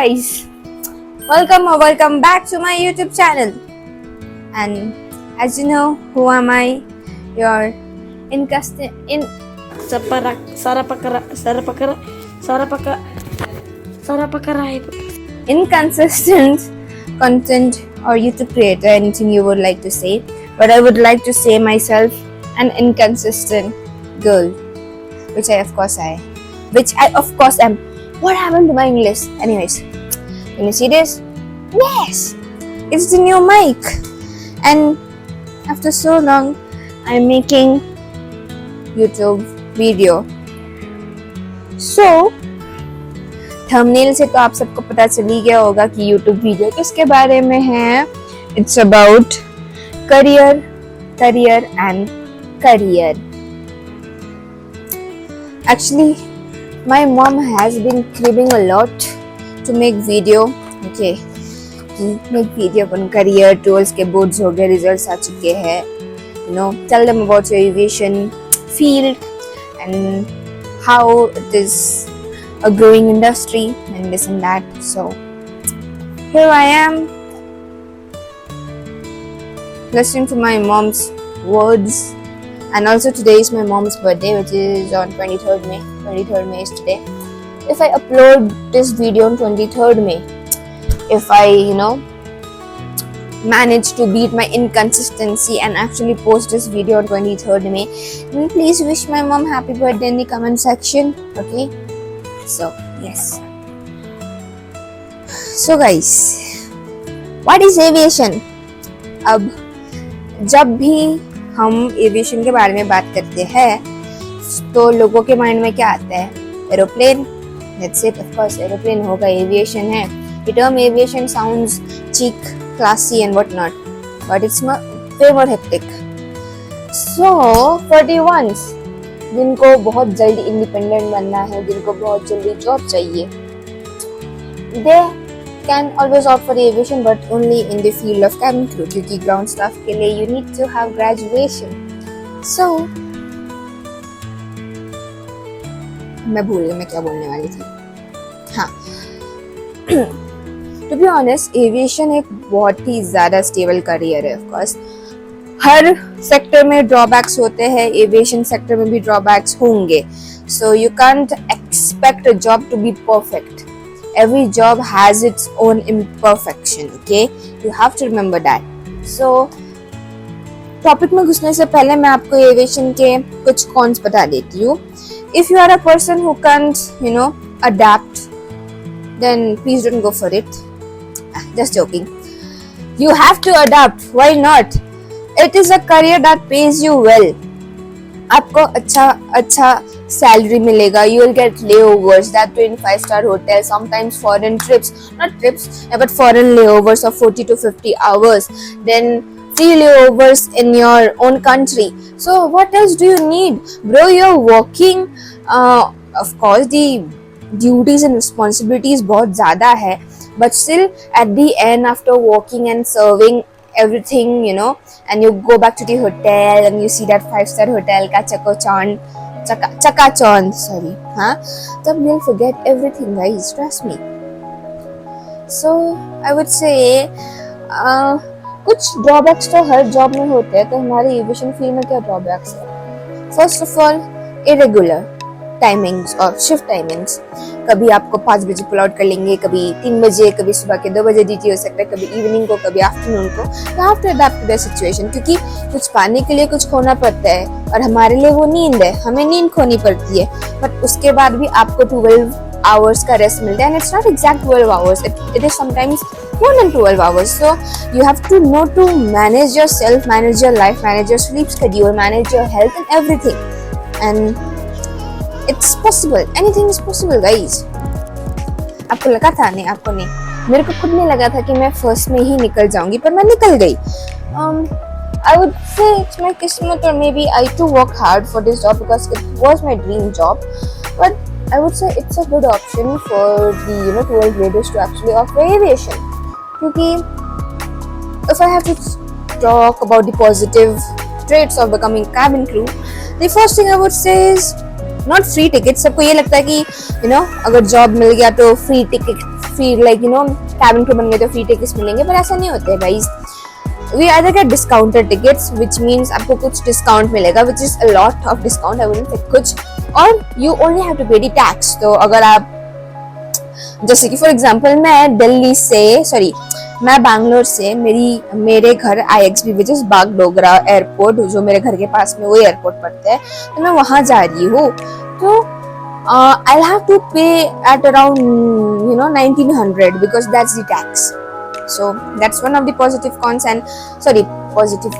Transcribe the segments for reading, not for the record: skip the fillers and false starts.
guys, welcome back to my YouTube channel. And as you know, who am I? Your inconsistent content or YouTube creator, anything you would like to say. But I would like to say myself an inconsistent girl, which I of course am. What happened to my English? Anyways, can you see this? Yes, it's the new mic. And after so long, I'm making YouTube video. So, thumbnail से तो आप सबको पता चल ही गया होगा कि YouTube video किसके बारे में है. It's about career and career. Actually, my mom has been craving a lot to make video. Okay, make video on career tools के boards हो गए, results आ चुके हैं. Tell them about your aviation field and how it is a growing industry and this and that. So here I am listening to my mom's words. And also today is my mom's birthday, which is on 23rd May. 23rd May is today. If I upload this video on 23rd May, if I manage to beat my inconsistency and actually post this video on 23rd May, then please wish my mom happy birthday in the comment section. Okay, so yes. So guys, what is aviation? अब जब भी हम aviation के बारे में बात करते हैं तो लोगों के माइंड में क्या आता है? Aeroplane. That's it, of course, aeroplane होगा, एविएशन है. The term aviation sounds chic, classy and whatnot, but it's way more hectic. So for the ones जिनको बहुत जल्दी इंडिपेंडेंट बनना है, जिनको बहुत जल्दी जॉब चाहिए, they can always opt for the aviation, but only in the field of cabin crew, क्योंकि ground staff के लिए you need to have graduation. So मैं भूल गई मैं क्या बोलने वाली थी. हाँ, to be honest, aviation एक बहुत ही ज़्यादा स्टेबल करियर है. of course, हर सेक्टर में ड्रॉबैक्स होते हैं, एविएशन सेक्टर में भी ड्रॉबैक्स होंगे. So you can't expect a job to be perfect. Every job has its own imperfection. Okay, you have to remember that. So topic में घुसने से पहले मैं आपको एविएशन के कुछ कॉन्स बता देती हूँ. If you are a person who can't adapt, then please don't go for it. Just joking. You have to adapt. Why not? It is a career that pays you well. आपको अच्छा salary मिलेगा. You will get layovers, that too in 5-star hotels. Sometimes foreign trips, not trips, but foreign layovers of 40 to 50 hours. Then free layovers in your own country. So what else do you need, bro? You're working. Of course, the duties and responsibilities बहुत ज़्यादा है, but still at the end, after working and serving everything, and you go back to the hotel and you see that 5-star hotel ka chakachon, sorry, then you'll forget everything, guys, trust me. So I would say कुछ drawbacks तो हर job में होते हैं. तो हमारे aviation field में क्या drawbacks है? First of all, irregular timings और शिफ्ट टाइमिंग्स. कभी आपको 5 बजे पुल आउट कर लेंगे, कभी 3 बजे, कभी सुबह के 2 बजे ड्यूटी हो सकता है, कभी इवनिंग को, कभी आफ्टरनून को. You have to adapt to the situation, क्योंकि कुछ पाने के लिए कुछ खोना पड़ता है, और हमारे लिए वो नींद है, हमें नींद खोनी पड़ती है. बट उसके बाद भी आपको 12 hours का रेस्ट मिलता है. And it's not exact 12 hours, it is sometimes more than 12 hours. So you have to know to manage yourself, manage your life, manage your sleep schedule, manage your health and everything. And it's possible. Anything is possible, guys. आपको लगा था? नहीं, आपको नहीं. मेरे को खुद नहीं लगा था कि मैं फर्स्ट में ही निकल जाऊंगी, पर मैं निकल गई. I would say it's my kismet, or maybe I too work hard for this job because it was my dream job. But I would say it's a good option for the 12 graders to actually offer aviation. क्योंकि if I have to talk about the positive traits of becoming cabin crew, the first thing I would say is not free tickets. सबको ये लगता है कि अगर job मिल गया तो free free like you know cabin crew बन गए तो फ्री टिकट्स मिलेंगे, पर ऐसा नहीं होता है guys. We either get discounted tickets, which means आपको कुछ डिस्काउंट मिलेगा, which is a lot of discount, I wouldn't say कुछ, और you only have to pay the tax. तो अगर आप जैसे कि फॉर एग्जांपल मैं बैंगलोर से मेरे घर IXB which is Bagdogra airport, जो मेरे घर के पास में वो एयरपोर्ट पड़ता है, तो मैं वहां जा रही हूँ, तो I'll have to pay at around 1900 because that's the tax. So that's one of the positive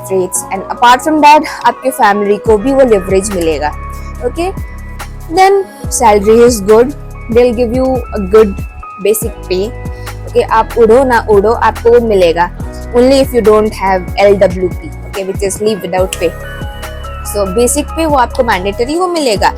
traits. And apart from that, आपके फैमिली को भी वो leverage मिलेगा. Okay, then salary is good. They'll give you a good basic pay. Okay, आप उड़ो ना उड़ो आपको वो मिलेगा. Only if you don't have LWP, okay, which is leave without pay. So basic pay वो आपको mandatory वो मिलेगा.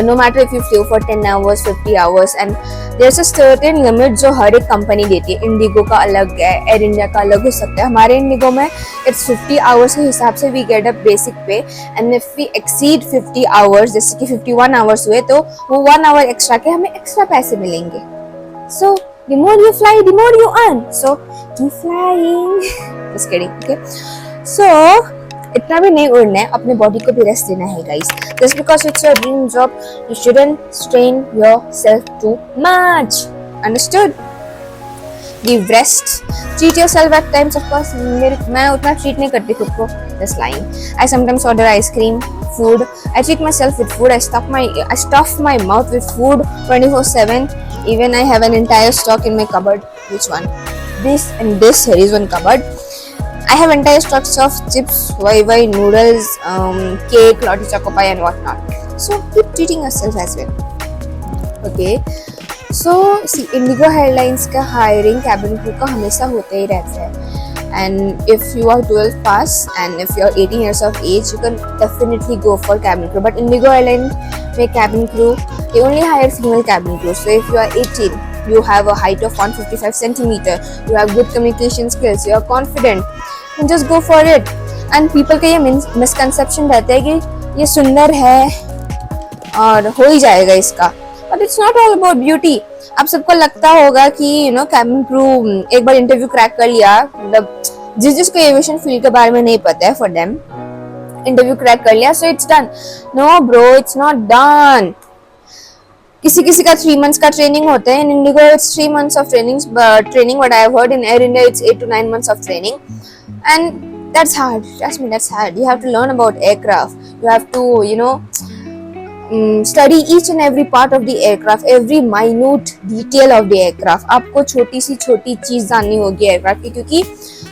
No matter if you flew for 10 hours, 50 hours, and there's a certain limit जो हर एक कंपनी देती है. इंडिगो का अलग है, एयर इंडिया का अलग हो सकता है. हमारे इंडिगो में it's 50 hours के हिसाब से we get a basic pay, and if we exceed 50 hours, जैसे कि 51 hours हुए, तो वो 1 hour extra के हमें extra पैसे मिलेंगे. So the more you fly, the more you earn. So keep flying. Just kidding, okay? So इतना भी नहीं उड़ना है, अपने बॉडी को भी रेस्ट देना है guys. Just because it's your dream job, you shouldn't strain yourself too much. Understood? Give rest. Treat yourself at times, of course. मैं उतना treat नहीं करती खुद को. Just lying. I sometimes order ice cream, food. I treat myself with food. I stuff my mouth with food 24/7. Even I have an entire stock in my cupboard. Which one? This and this. Here is one cupboard. I have entire stocks of chips, YY, noodles, cake, Lotte Choco Pie and whatnot. So keep treating yourself as well. Okay. So see, Indigo Airlines का hiring cabin crew का हमेशा होता ही रहता है. And if you are 12 pass and if you are 18 years of age, you can definitely go for cabin crew. But Indigo Airlines में cabin crew, they only hire female cabin crew. So if you are 18, you have a height of 155 centimeter, you have good communication skills, you are confident, and just go for it. And people का ये misconception रहता है कि ये सुंदर है और हो ही जाएगा इसका. But it's not all about beauty. आप सबको लगता होगा कि cabin crew एक बार इंटरव्यू क्रैक कर लिया, मतलब जिसको एविएशन फील्ड के बारे में नहीं पता है, for them इंटरव्यू क्रैक कर लिया, so it's done. No bro, it's not done. किसी का 3 months का ट्रेनिंग होता है. In Indigo it's 3 months of training, what I have heard. In Air India it's 8 to 9 months of training, and that's hard. Trust me, that's hard. You have to learn about aircraft. You have to study each and every part of the aircraft, every minute detail of the aircraft. आपको छोटी सी छोटी चीज जाननी होगी aircraft की, क्योंकि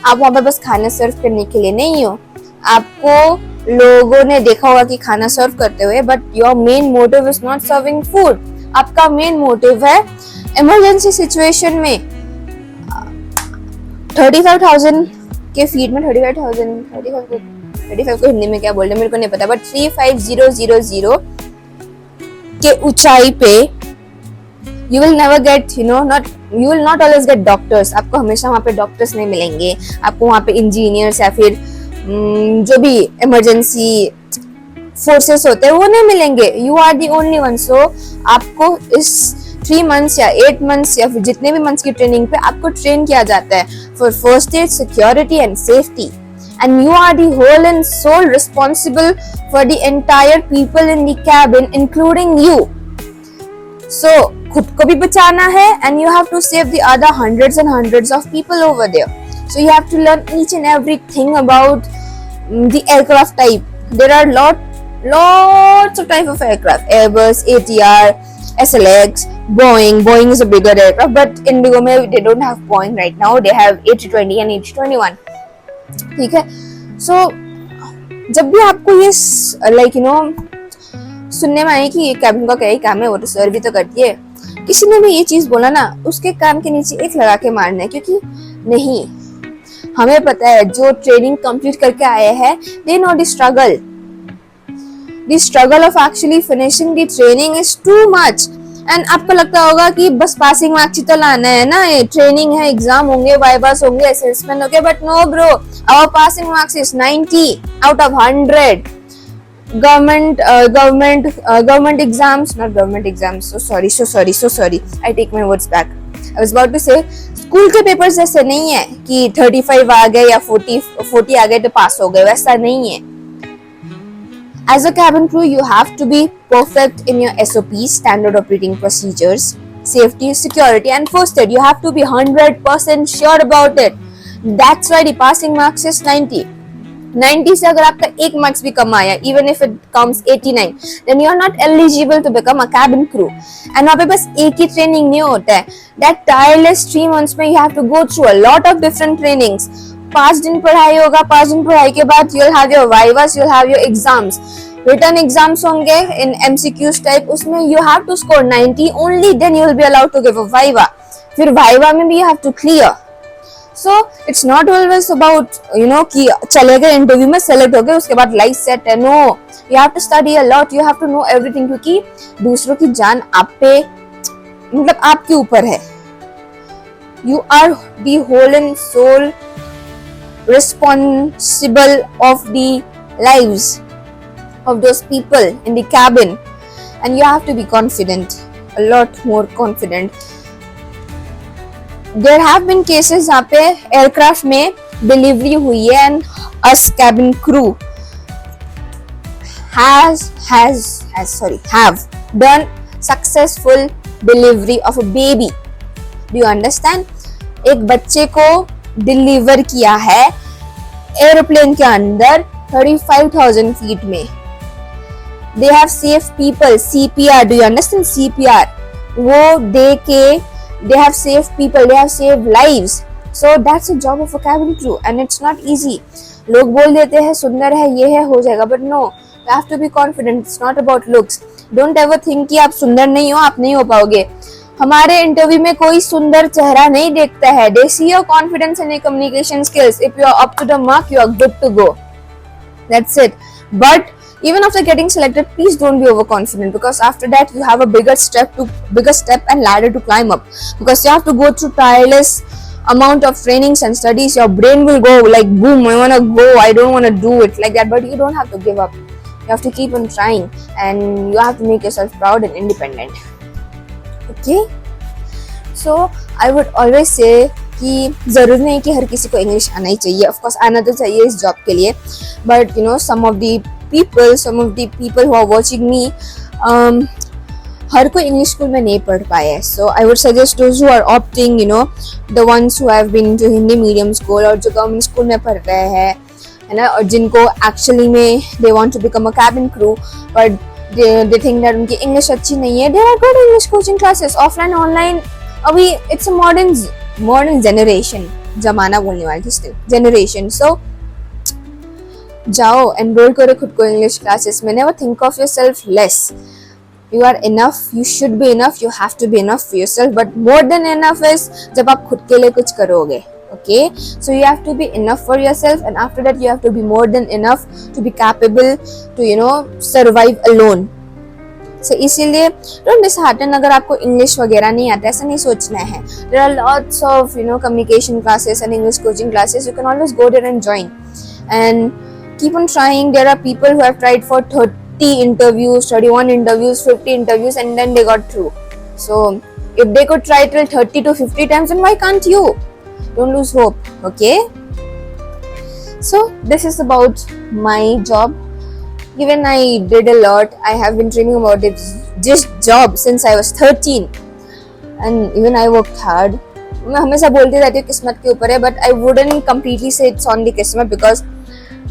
आप वहाँ पर बस खाना सर्व करने के लिए नहीं हो. आपको लोगों ने देखा होगा कि खाना सर्व करते हुए, but your main motive is not serving food. आपका मेन मोटिव है इमरजेंसी सिचुएशन में 35,000 के फीट में 35 को हिंदी में क्या बोलते हैं मेरे को नहीं पता, बट 35,000 के ऊंचाई पे you will never get you will not always get doctors. आपको हमेशा वहाँ पे डॉक्टर्स नहीं मिलेंगे. आपको वहाँ पे इंजीनियर्स या फिर जो भी इमरजेंसी फोर्सेस होते हैं वो नहीं मिलेंगे. You are the only one. So आपको इस 3 months या 8 months या फिर जितने भी मंथ्स की ट्रेनिंग पे आपको ट्रेन किया जाता है for first aid, security and safety. And you are the whole and sole responsible for the entire people in the cabin, including you. So खुद को भी बचाना है, and you have to save the other hundreds and hundreds of people over there. So you have to learn each and everything about the aircraft type. There are lots of type of aircraft: Airbus, ATR, SLX, Boeing. Boeing is a bigger aircraft, but Indigo में they don't have Boeing right now. They have A320 and A321. ठीक है. सो जब भी आपको ये सुनने में आए कि ये कैबिन का क्या ही काम है, वो तो सर भी तो करती है, किसी ने भी ये चीज बोला ना, उसके काम के नीचे एक लगा के मारना है. क्योंकि नहीं, हमें पता है जो ट्रेनिंग कंप्लीट करके आए हैं, they know the struggle of actually finishing the training is too much. And आपको लगता होगा कि बस पासिंग मार्क्स तो लाना है ना, ये ट्रेनिंग है, एग्जाम होंगे, वाइवास होंगे, असेसमेंट होंगे, but no bro, our passing marks is 90 out of 100. Government exams, not government exams, so sorry, I take my words back. I was about to say school के papers जैसे नहीं है कि 35 आ गए या 40 आ गए तो पास हो गए, वैसा नहीं है. As a cabin crew, you have to be perfect in your SOPs, standard operating procedures, safety, security, and first aid. You have to be 100% sure about it. That's why the passing marks is 90. 90 से अगर आपका एक marks भी कम आया, even if it comes 89, then you are not eligible to become a cabin crew. And वहाँ पे बस एक ही ट्रेनिंग नहीं होता है. That tireless 3 months में you have to go through a lot of different trainings. 5 दिन पढ़ाई होगा, 5 दिन पढ़ाई के बाद you'll have your vivas, you'll have your exams. Written exams होंगे in MCQs type, उसमें you have to score 90, only then you will be allowed to give a viva. फिर viva में भी you have to clear. So it's not always about कि चले गए interview में select हो गए उसके बाद लाइफ सेट है. No, you have to study a lot, you have to know everything, क्योंकि दूसरों की जान आप पे मतलब आपके ऊपर है. You are the whole and soul responsible of the lives of those people in the cabin, and you have to be confident, a lot more confident. There have been cases जहाँ पे एयरक्राफ्ट में delivery हुई है and us cabin crew have done successful delivery of a baby. Do you understand? एक बच्चे को deliver किया है एरोप्लेन के अंदर 35,000 फीट में. They have saved people, CPR. Do you understand CPR? वो दे के they have saved people, they have saved lives. So that's the job of a cabin crew and it's not easy. लोग बोल देते हैं सुंदर है, ये है, हो जाएगा, but no, you have to be confident. It's not about looks. Don't ever think कि आप सुंदर नहीं हो, आप नहीं हो पाओगे. हमारे इंटरव्यू में कोई सुंदर चेहरा नहीं देखता है. They see your confidence and your communication skills. If you are up to the mark, you are good to go. That's it. But even after getting selected, please don't be overconfident, because after that you have a bigger step and ladder to climb up, because you have to go through tireless amount of trainings and studies. Your brain will go like boom, I want to go, I don't want to do it like that, but you don't have to give up. You have to keep on trying and you have to make yourself proud and independent. Okay, so I would always say कि जरूरी नहीं कि हर किसी को English आना ही चाहिए. Of course आना तो चाहिए इस जॉब के लिए, but some of the people who are watching me, हर कोई इंग्लिश स्कूल में नहीं पढ़ पाए है. So I would suggest those who are opting, the ones who have been to Hindi medium school और जो गवर्नमेंट स्कूल में पढ़ रहे हैं, है ना, और जिनको एक्चुअली में they want to become a cabin crew but they think that उनकी इंग्लिश अच्छी नहीं है. There are good English coaching classes, offline online. अभी इट्स अ मॉडर्न जनरेशन, जमाना बोलने वाली थी, स्टिल जनरेशन. सो जाओ एनरोल करो खुद को इंग्लिश क्लासेस में. Never think of yourself less. You are enough, you should be enough, you have to be enough for yourself, but more than enough is जब आप खुद के लिए कुछ करोगे. Okay, so you have to be enough for yourself, and after that you have to be more than enough to be capable to survive alone. So इसीलिए don't dishearten अगर आपको इंग्लिश वगैरह नहीं आता, ऐसा नहीं सोचना है. There are lots of communication classes and English coaching classes. You can always go there and join and keep on trying. There are people who have tried for 30 interviews, 31 interviews, 50 interviews, and then they got through. So if they could try till 30 to 50 times, then why can't you? Don't lose hope. Okay, so this is about my job. Even I did a lot. I have been dreaming about this job since I was 13, and even I worked hard. मैं हमेशा बोलती रहती हूँ किस्मत के ऊपर है, but I wouldn't completely say it's on the किस्मत, because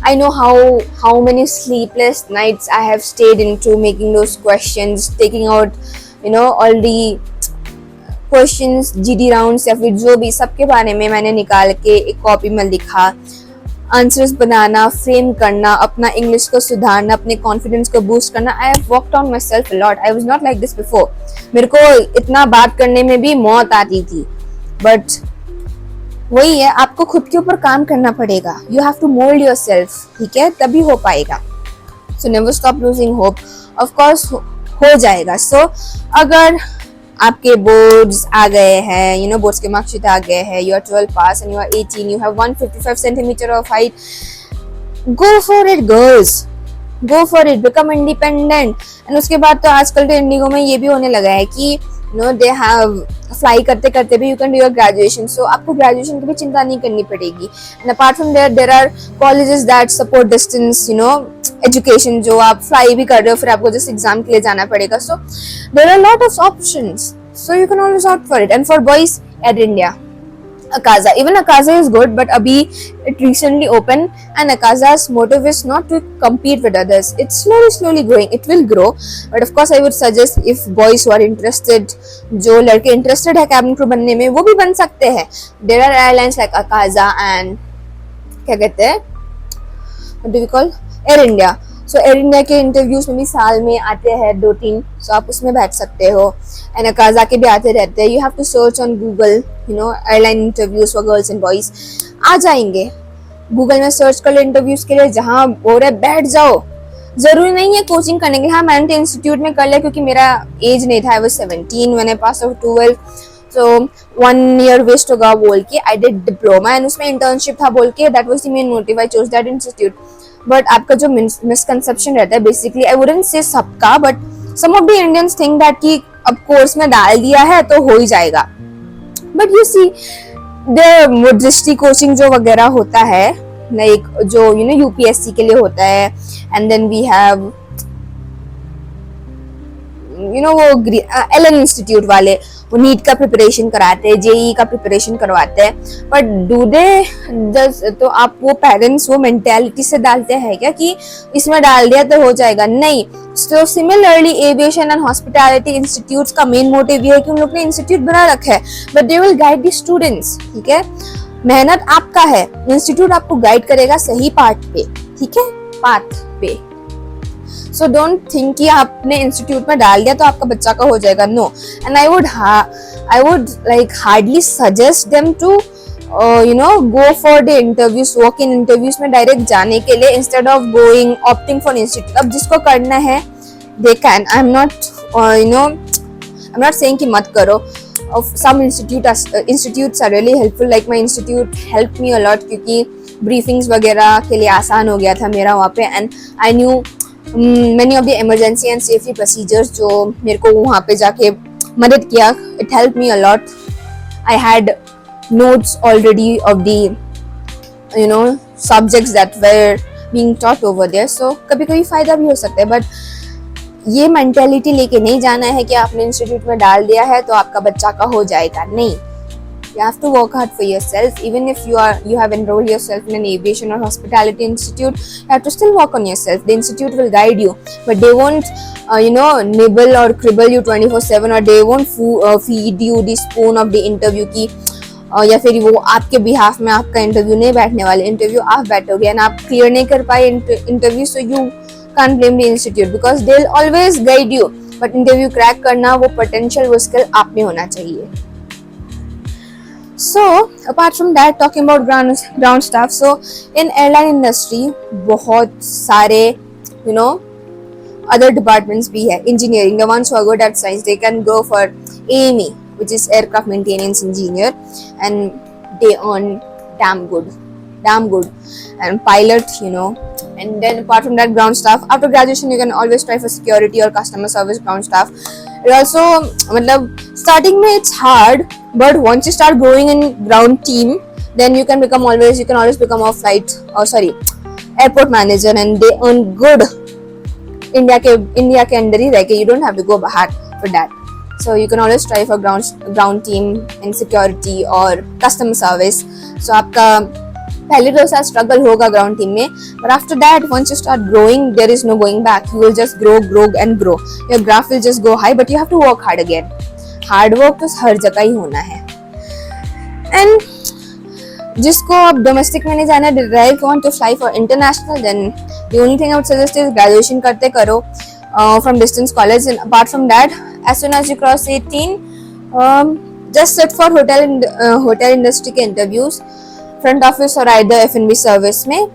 I know how many sleepless nights I have stayed into making those questions, taking out all the questions, GD rounds या फिर जो भी, सबके बारे में मैंने निकाल के एक कॉपी में लिखा. आंसर्स बनाना, फ्रेम करना, अपना इंग्लिश को सुधारना, अपने कॉन्फिडेंस को बूस्ट करना. I have worked on my self a lot. I was not like this before. मेरे को इतना बात करने में भी मौत आती थी, बट वही है, आपको खुद के ऊपर काम करना पड़ेगा. You have to mould yourself, ठीक है, तभी हो पाएगा. So never stop losing hope. Of course हो जाएगा. सो अगर आपके बोर्ड्स आ गए हैं, बोर्ड्स के मार्कशीट आ गए हैं, you are 12 pass and you are 18, you have 155 centimetre of height, go for it girls, go for it, become independent. And उसके बाद तो आजकल तो इंडिगो में ये भी होने लगा है कि नो दे हैव फ्लाई करते करते भी you can do your graduation, so आपको ग्रेजुएशन की भी चिंता नहीं करनी पड़ेगी. And apart from there there are colleges that support distance education, जो आप फ्लाई भी कर रहे हो फिर आपको जस्ट एग्जाम के लिए जाना पड़ेगा. So there are lot of options, so you can always opt for it. And for boys, Air India, Akaza, even Akaza is good, but abhi it recently opened, and Akaza's motive is not to compete with others. It's slowly growing. It will grow, but of course I would suggest if boys who are interested, जो लड़के interested है cabin crew बनने में, वो भी बन सकते हैं. There are airlines like Akaza and क्या कहते हैं, what do we call, Air India. So air India के इंटरव्यूज में भी साल में आते हैं 2-3, सो आप उसमें बैठ सकते हो. एंड अकाजा के भी आते रहते हैं. You have to search on Google airline interviews for girls and boys, आ जाएंगे. गूगल में सर्च कर लो इंटरव्यूज के लिए, जहाँ बोल रहे बैठ जाओ. जरूरी नहीं है कोचिंग करने के. हाँ, मैंने तो इंस्टीट्यूट में कर लिया क्योंकि मेरा एज नहीं था. I was 17 when I pass out 12, so 1 year waste होगा बोल के आई डिड डिप्लोमा, एंड उसमें इंटर्नशिप था बोल के that was the main motive. I chose that institute. But आपका जो मिसकंसेप्शन रहता है बेसिकली, आई वुडंट से सबका, but some of the Indians think that कि अब कोर्स में डाल दिया है तो हो ही जाएगा. बट यू सी द दृष्टि कोचिंग जो वगैरह होता है, लाइक जो यूपीएससी के लिए होता है, एंड देन वी हैव वो एलन इंस्टीट्यूट वाले, वो नीट का प्रिपरेशन कराते हैं, जेई का प्रिपरेशन करवाते हैं. बट डू दे, तो आप वो पेरेंट्स वो मेंटेलिटी से डालते हैं क्या कि इसमें डाल दिया तो हो जाएगा? नहीं. So similarly aviation and hospitality institutes का मेन मोटिव ये है कि उन लोग ने इंस्टीट्यूट बना रखा है, but they will guide the students. ठीक है, मेहनत आपका है, इंस्टीट्यूट आपको गाइड करेगा सही पाथ पे. ठीक है, पाथ पे. सो डोंट थिंक कि आपने इंस्टीट्यूट में डाल दिया तो आपका बच्चा का हो जाएगा. No. And I would like hardly suggest them to go for the interviews, walk in interviews में डायरेक्ट जाने के लिए, instead of going opting for institute. अब जिसको करना है they can. I am not saying कि मत करो. some institutes are really helpful, like my institute helped me a lot क्योंकि briefings वगैरह के लिए आसान हो गया था मेरा वहाँ पे. and I knew many of the emergency and safety procedures जो मेरे को वहाँ पे जाके मदद किया. It helped me a lot. I had notes already of the subjects that were being taught over there. So कभी कभी फायदा भी हो सकता है, but ये मेंटेलिटी लेके नहीं जाना है कि आपने इंस्टीट्यूट में डाल दिया है तो आपका बच्चा का हो जाएगा. नहीं. You have to work hard for yourself. Even if you have enrolled yourself in an aviation or hospitality institute, you have to still work on yourself. The institute will guide you, but they won't nibble or cribble you 24/7, or they won't feed you the spoon of the interview की या फिर वो आपके behalf में आपका interview नहीं बैठने वाले. इंटरव्यू आप बैठोगे एंड आप क्लियर नहीं कर पाए interview, so you can't blame the institute because they'll always guide you. But interview crack करना, वो potential, वो skill आप में होना चाहिए. So apart from that, talking about ground staff, so in airline industry बहुत सारे other departments भी है. Engineering, the ones who are good at science, they can go for AME, which is aircraft maintenance engineer, and they earn damn good. And pilot, and then apart from that, ground staff. After graduation, you can always try for security or customer service ground staff. It also, starting में it's hard, but once you start growing in ground team, then you can always become a airport manager, and they earn good. India के अंदर ही रह के, you don't have to go back for that. So you can always try for ground team in security or customer service. So आपका पहले तो ऐसा struggle होगा ground team में, but after that once you start growing there is no going back. You will just grow and grow. Your graph will just go high, but you have to work hard again. Hard work तो हर जगह ही होना है. And जिसको अब domestic में नहीं जाना, direct want to fly for international, then the only thing I would suggest is graduation करते करो from distance college. And apart from that, as soon as you cross 18, just sit for hotel industry के interviews, front office or either F&B service में.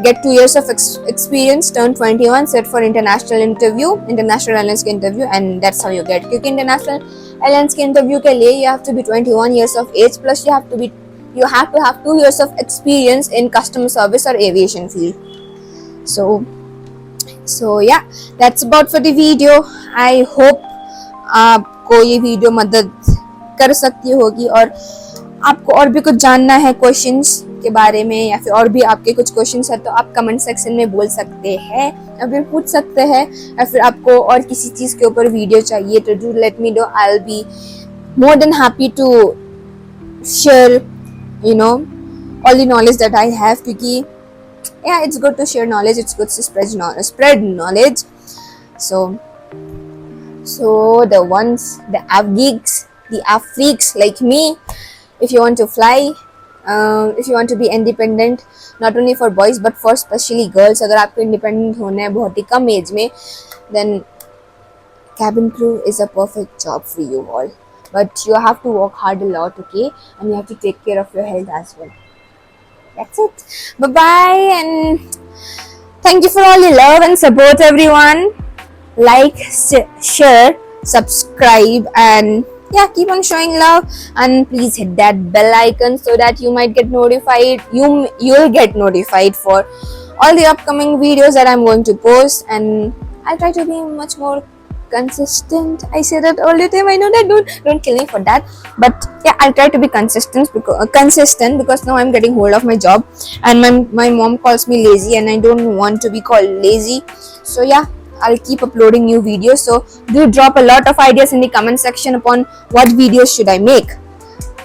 Get 2 years of experience, turn 21, sit for international airlines के interview, and that's how you get. क्योंकि international airlines के interview के लिए you have to be 21 years of age, plus you have to have 2 years of experience in customer service or aviation field. So yeah, that's about for the video. I hope आपको ये video मदद कर सकती होगी, और आपको और भी कुछ जानना है क्वेश्चंस के बारे में, या फिर और भी आपके कुछ क्वेश्चंस है, तो आप कमेंट सेक्शन में बोल सकते हैं या फिर पूछ सकते हैं, या फिर आपको और किसी चीज के ऊपर वीडियो चाहिए तो do let me know, I will be more than happy to share all the knowledge that I have, क्योंकि yeah, it's good to share knowledge, it's good to spread knowledge. So the ones, the app geeks, the app freaks like me, if you want to fly, if you want to be independent, not only for boys but for especially girls, अगर आपको independent होना है बहुत ही कम as में, then cabin crew is a perfect job for you all, but you have to work hard a lot, okay, and you have to take care of your health as well. That's it. Bye bye, and thank you for all your love and support, everyone. Like, share, subscribe, and yeah, keep on showing love, and please hit that bell icon so that you might get notified. You'll get notified for all the upcoming videos that I'm going to post, and I'll try to be much more consistent. I say that all the time, I know that, don't kill me for that, but yeah, I'll try to be consistent because now I'm getting hold of my job, and my mom calls me lazy, and I don't want to be called lazy. So yeah, I'll keep uploading new videos, so do drop a lot of ideas in the comment section upon what videos should I make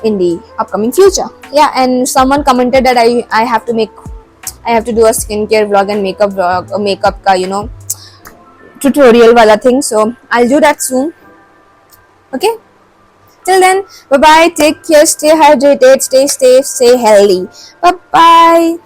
in the upcoming future. Yeah, and someone commented that I have to do a skincare vlog and makeup vlog, makeup ka tutorial wala thing, so I'll do that soon. Okay, till then, bye bye, take care, stay hydrated, stay safe, stay healthy, bye bye.